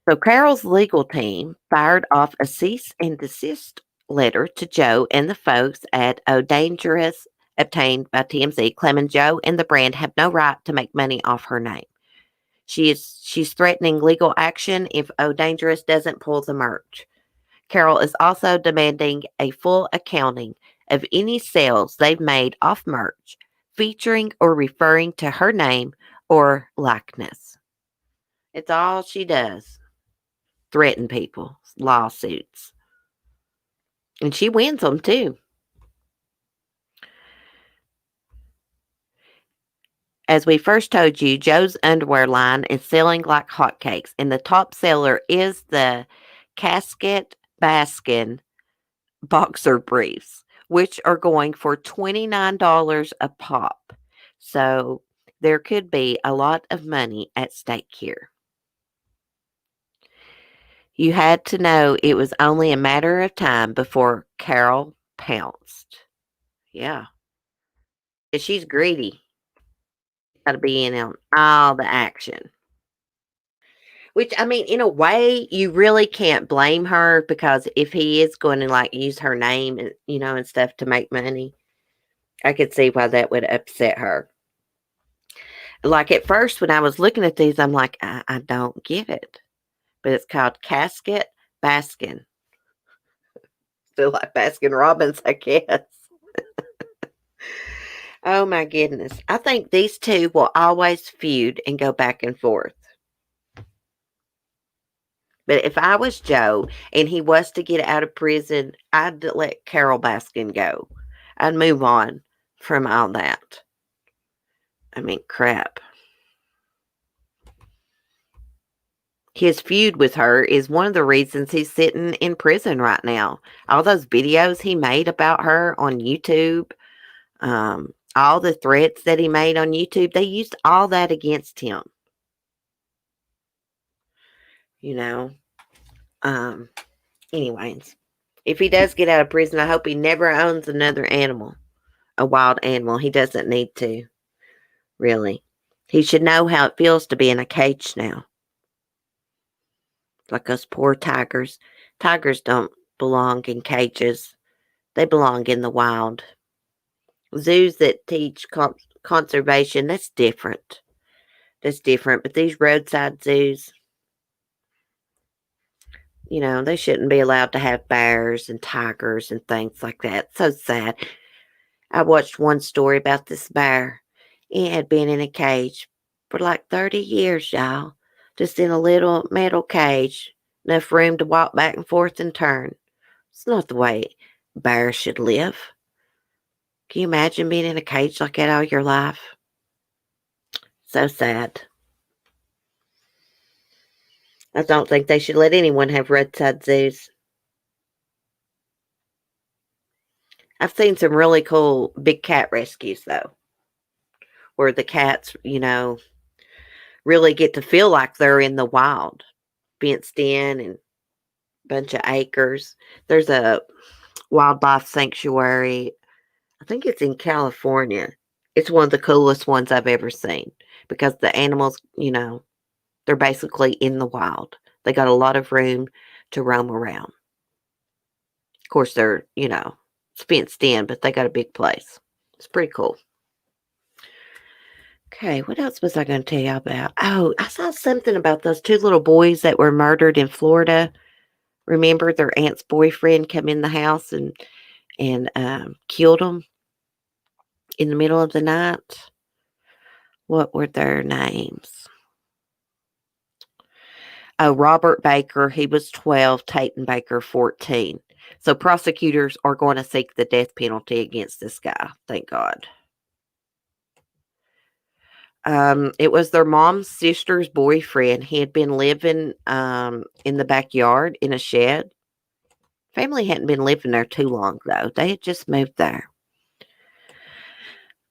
So Carol's legal team fired off a cease and desist letter to Joe and the folks at Oh Dangerous, obtained by TMZ, claiming Joe and the brand have no right to make money off her name. She's threatening legal action if Oh Dangerous doesn't pull the merch. Carol is also demanding a full accounting of any sales they've made off merch featuring or referring to her name or likeness. It's all she does. Threaten people, lawsuits. And she wins them too. As we first told you, Joe's underwear line is selling like hotcakes, and the top seller is the Casket Baskin boxer briefs, which are going for $29 a pop. So there could be a lot of money at stake here. You had to know it was only a matter of time before Carol pounced. Yeah. She's greedy. Got to be in on all the action. Which, I mean, in a way, you really can't blame her, because if he is going to use her name and, and stuff to make money, I could see why that would upset her. At first, when I was looking at these, I'm like, I don't get it. But it's called Casket Baskin. Still like Baskin Robbins, I guess. Oh my goodness. I think these two will always feud and go back and forth. But if I was Joe and he was to get out of prison, I'd let Carol Baskin go. I'd move on from all that. I mean, crap. His feud with her is one of the reasons he's sitting in prison right now. All those videos he made about her on YouTube, all the threats that he made on YouTube, they used all that against him. Anyways, if he does get out of prison, I hope he never owns another animal, a wild animal. He doesn't need to, really. He should know how it feels to be in a cage now. Like us poor tigers. Tigers don't belong in cages. They belong in the wild. Zoos that teach conservation, that's different. That's different. But these roadside zoos, they shouldn't be allowed to have bears and tigers and things like that. So sad. I watched one story about this bear. It had been in a cage for 30 years, y'all. Just in a little metal cage. Enough room to walk back and forth and turn. It's not the way bears should live. Can you imagine being in a cage like that all your life? So sad. I don't think they should let anyone have roadside zoos. I've seen some really cool big cat rescues, though, where the cats, really get to feel like they're in the wild, fenced in and a bunch of acres. There's a wildlife sanctuary. I think it's in California. It's one of the coolest ones I've ever seen, because the animals, they're basically in the wild. They got a lot of room to roam around. Of course, they're, it's fenced in, but they got a big place. It's pretty cool. Okay, what else was I going to tell you about? Oh, I saw something about those two little boys that were murdered in Florida. Remember, their aunt's boyfriend come in the house and killed them in the middle of the night. What were their names? Oh, Robert Baker, he was 12, Tatum Baker, 14. So prosecutors are going to seek the death penalty against this guy. Thank God. It was their mom's sister's boyfriend. He had been living in the backyard in a shed. Family hadn't been living there too long, though. They had just moved there.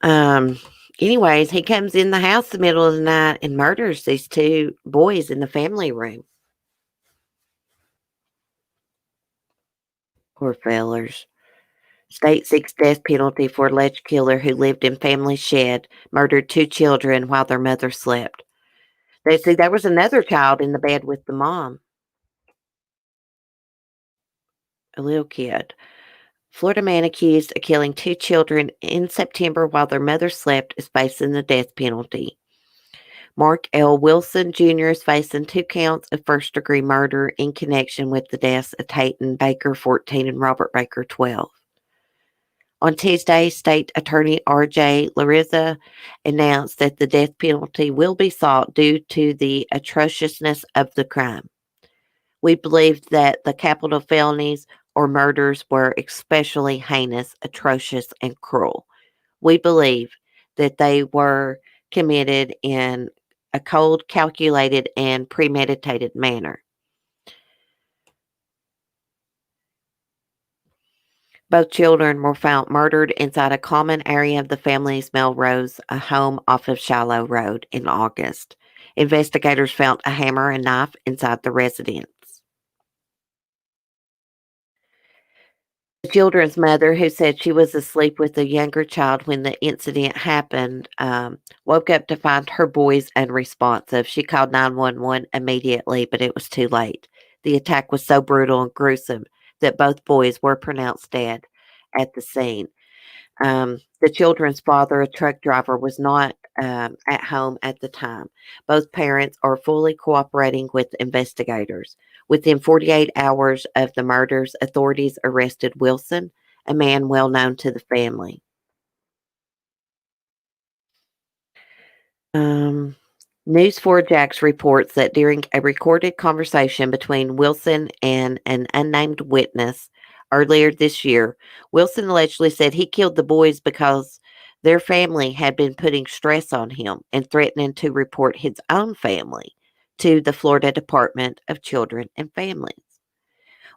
Anyways, he comes in the house the middle of the night and murders these two boys in the family room. Poor fellers. State seeks death penalty for alleged killer who lived in family shed, murdered two children while their mother slept. They see there was another child in the bed with the mom. A little kid. Florida man accused of killing two children in September while their mother slept is facing the death penalty. Mark L. Wilson Jr. is facing 2 counts of first-degree murder in connection with the deaths of Tayton Baker, 14, and Robert Baker, 12. On Tuesday, State Attorney R.J. Larissa announced that the death penalty will be sought due to the atrociousness of the crime. We believe that the capital felonies or murders were especially heinous, atrocious, and cruel. We believe that they were committed in a cold, calculated, and premeditated manner. Both children were found murdered inside a common area of the family's Melrose, a home off of Shallow Road, in August. Investigators found a hammer and knife inside the residence. The children's mother, who said she was asleep with the younger child when the incident happened, woke up to find her boys unresponsive. She called 911 immediately, but it was too late. The attack was so brutal and gruesome that both boys were pronounced dead at the scene. The children's father, a truck driver, was not at home at the time. Both parents are fully cooperating with investigators. Within 48 hours of the murders, authorities arrested Wilson, a man well known to the family. News4Jax reports that during a recorded conversation between Wilson and an unnamed witness earlier this year, Wilson allegedly said he killed the boys because their family had been putting stress on him and threatening to report his own family to the Florida Department of Children and Families.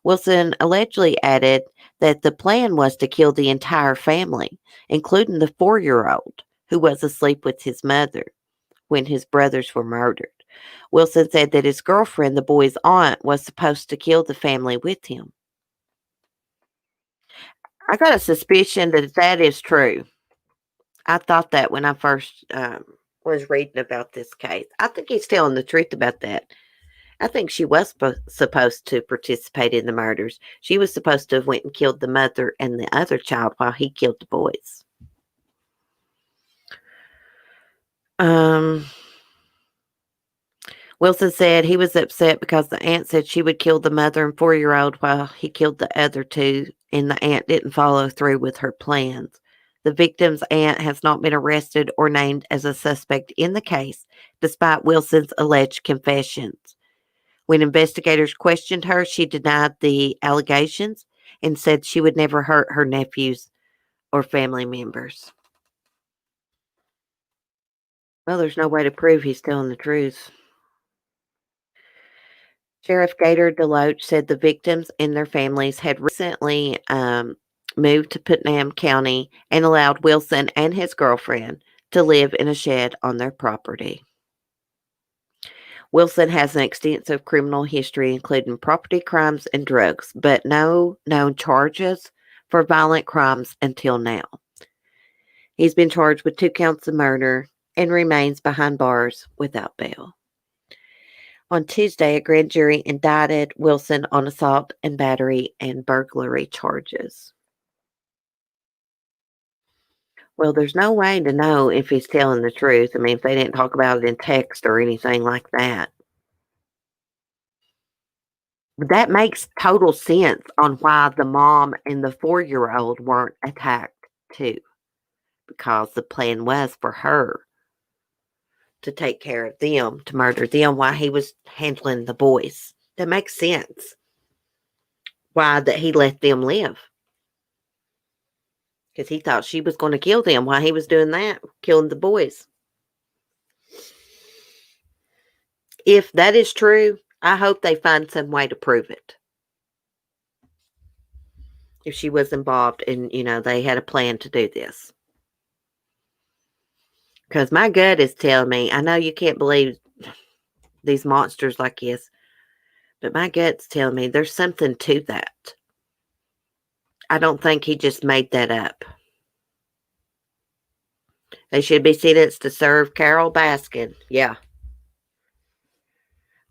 Wilson allegedly added that the plan was to kill the entire family, including the 4-year-old who was asleep with his mother when his brothers were murdered. Wilson said that his girlfriend, the boy's aunt, was supposed to kill the family with him. I got a suspicion that that is true. I thought that when I first was reading about this case. I think he's telling the truth about that. I think she was supposed to participate in the murders. She was supposed to have went and killed the mother and the other child while he killed the boys. Wilson said he was upset because the aunt said she would kill the mother and 4-year-old while he killed the other two, and the aunt didn't follow through with her plans. The victim's aunt has not been arrested or named as a suspect in the case, despite Wilson's alleged confessions. When investigators questioned her, she denied the allegations and said she would never hurt her nephews or family members. Well, there's no way to prove he's telling the truth. Sheriff Gator Deloach said the victims and their families had recently moved to Putnam County and allowed Wilson and his girlfriend to live in a shed on their property. Wilson has an extensive criminal history, including property crimes and drugs, but no known charges for violent crimes until now. He's been charged with 2 counts of murder and remains behind bars without bail. On Tuesday, a grand jury indicted Wilson on assault and battery and burglary charges. Well, there's no way to know if he's telling the truth. I mean, if they didn't talk about it in text or anything like that. But that makes total sense on why the mom and the 4-year-old weren't attacked too. Because the plan was for her to take care of them, to murder them while he was handling the boys. That makes sense. why that he let them live. Because he thought she was going to kill them while he was doing that, killing the boys. If that is true, I hope they find some way to prove it. If she was involved and, they had a plan to do this. Because my gut is telling me, I know you can't believe these monsters like this, but my gut's telling me there's something to that. I don't think he just made that up. They should be sentenced to serve Carol Baskin. Yeah.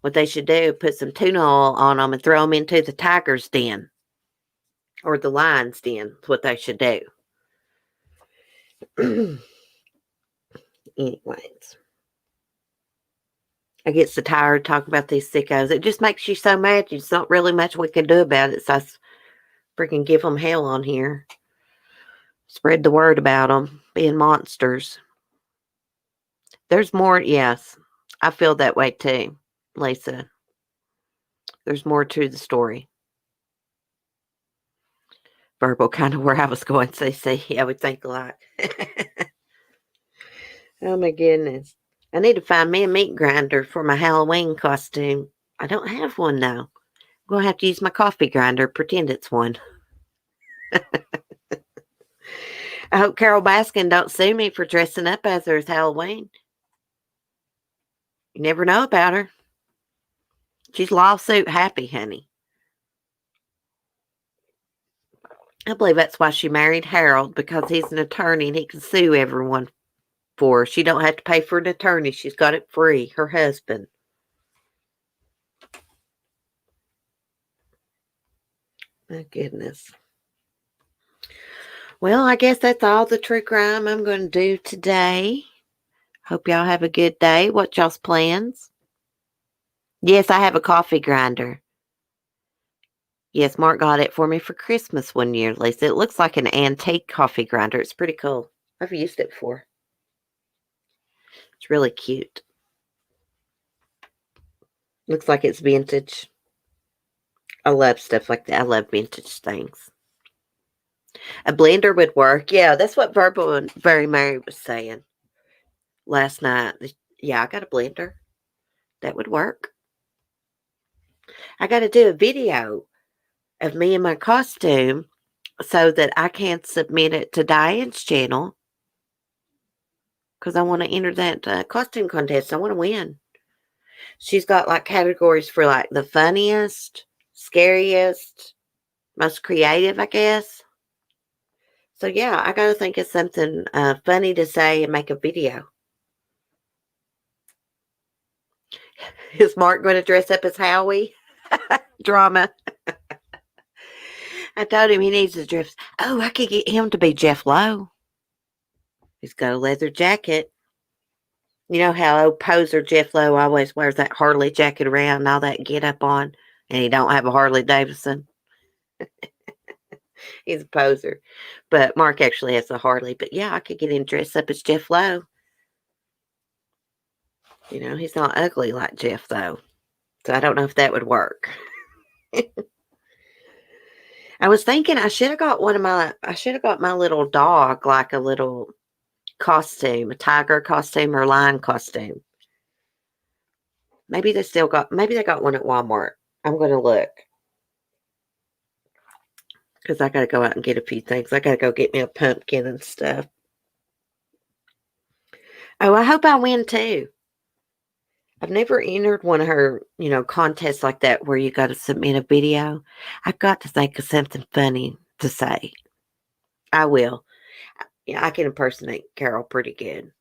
What they should do, put some tuna oil on them and throw them into the tiger's den. Or the lion's den. That's what they should do. Anyways. I get so tired talking about these sickos. It just makes you so mad. There's not really much we can do about it. So I freaking give them hell on here. Spread the word about them being monsters. There's more. Yes. I feel that way too, Lisa. There's more to the story. Verbal, kind of where I was going. So say, yeah, we think a lot. Oh my goodness. I need to find me a meat grinder for my Halloween costume. I don't have one though. I'm going to have to use my coffee grinder, pretend it's one. I hope Carol Baskin don't sue me for dressing up as her as Halloween. You never know about her. She's lawsuit happy, honey. I believe that's why she married Harold, because he's an attorney and he can sue everyone for her. She don't have to pay for an attorney. She's got it free. Her husband. My goodness. Well, I guess that's all the true crime I'm going to do today. Hope y'all have a good day. What y'all's plans? Yes, I have a coffee grinder. Yes, Mark got it for me for Christmas one year, Lisa. It looks like an antique coffee grinder. It's pretty cool. I've used it before. It's really cute. Looks like it's vintage. I love stuff like that. I love vintage things. A blender would work. Yeah, that's what Verbal and Very Mary was saying last night. Yeah, I got a blender. That would work. I got to do a video of me in my costume so that I can submit it to Diane's channel, because I want to enter that costume contest. I want to win. She's got like categories for like the funniest, scariest, most creative, I guess. So yeah, I got to think of something funny to say and make a video. Is Mark going to dress up as Howie? Drama. I told him he needs to dress. Oh, I could get him to be Jeff Lowe. He's got a leather jacket. You know how old poser Jeff Lowe always wears that Harley jacket around and all that get up on, and he don't have a Harley Davidson. He's a poser. But Mark actually has a Harley. But yeah, I could get him dressed up as Jeff Lowe. He's not ugly like Jeff, though. So I don't know if that would work. I was thinking I should have got my little dog like a little costume, a tiger costume or lion costume. Maybe they got one at Walmart. I'm going to look. Because I got to go out and get a few things. I got to go get me a pumpkin and stuff. Oh, I hope I win too. I've never entered one of her, contests like that where you got to submit a video. I've got to think of something funny to say. I will. Yeah, I can impersonate Carol pretty good.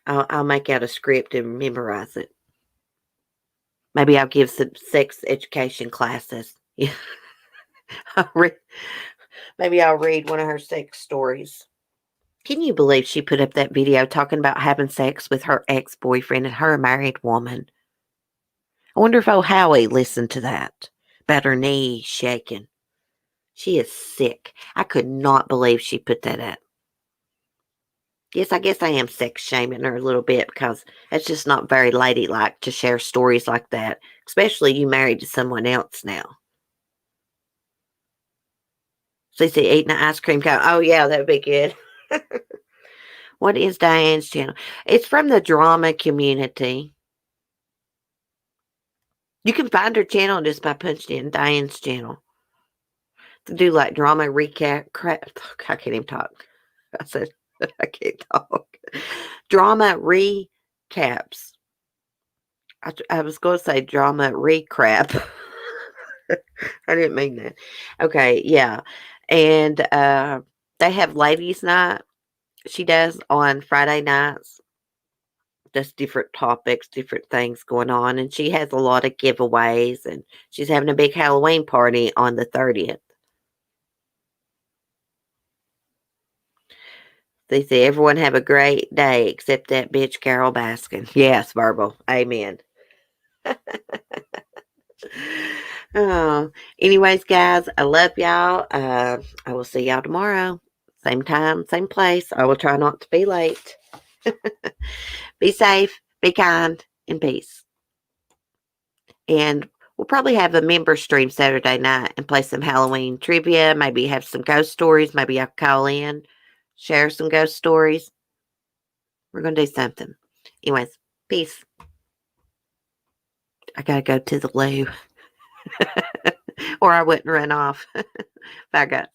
I'll make out a script and memorize it. Maybe I'll give some sex education classes. Yeah. Maybe I'll read one of her sex stories. Can you believe she put up that video talking about having sex with her ex-boyfriend and her married woman? I wonder if old Howie listened to that about her knees shaking. She is sick. I could not believe she put that up. Yes, I guess I am sex shaming her a little bit because it's just not very ladylike to share stories like that, especially you married to someone else now. CC eating an ice cream cone. Oh, yeah, that would be good. What is Diane's channel? It's from the drama community. You can find her channel just by punching in Diane's channel. To do like drama recap. Crap. I can't even talk. I said, I can't talk. Drama recaps. I was going to say drama recrap. I didn't mean that. Okay, yeah. And they have ladies' night. She does on Friday nights. Just different topics, different things going on. And she has a lot of giveaways. And she's having a big Halloween party on the 30th. They say everyone have a great day except that bitch Carol Baskin. Yes, verbal. Amen. Oh, anyways, guys, I love y'all. I will see y'all tomorrow. Same time, same place. I will try not to be late. Be safe, be kind, and peace. And we'll probably have a member stream Saturday night and play some Halloween trivia. Maybe have some ghost stories. Maybe I'll call in, share some ghost stories. We're going to do something. Anyways, peace. I got to go to the loo. Or I wouldn't run off. Bye, guys.